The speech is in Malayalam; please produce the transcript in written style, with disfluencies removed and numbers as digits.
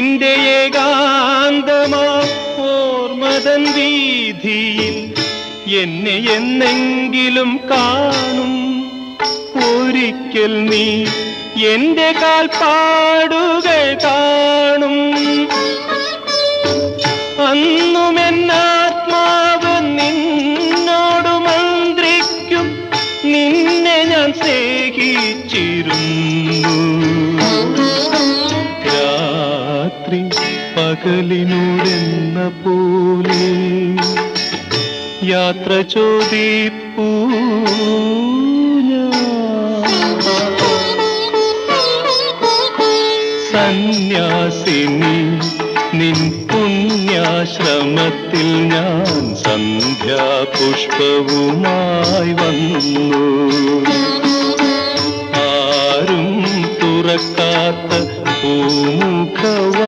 നിന്റെ ഏകാന്തമാ ഓർമ്മതൻ വീതിയിൽ എന്നെ എന്നെങ്കിലും കാണും. ഒരിക്കൽ നീ എന്റെ കാൽപ്പാടുകൾ കാണും. അന്നും എന്നാത്മാവ് നിന്നോട് മന്ത്രിക്കും. നിന്നെ ഞാൻ സ്നേഹിച്ചിരുന്നു. രാത്രി പകലിനോടെന്ന പോലെ യാത്ര ചോദിപ്പൂ സന്യാസിനി നിൻ പുണ്യാശ്രമത്തിൽ ഞാൻ സന്ധ്യാപുഷ്പവുമായി വന്നു. ആരും തുറക്കാത്ത പൂമുഖ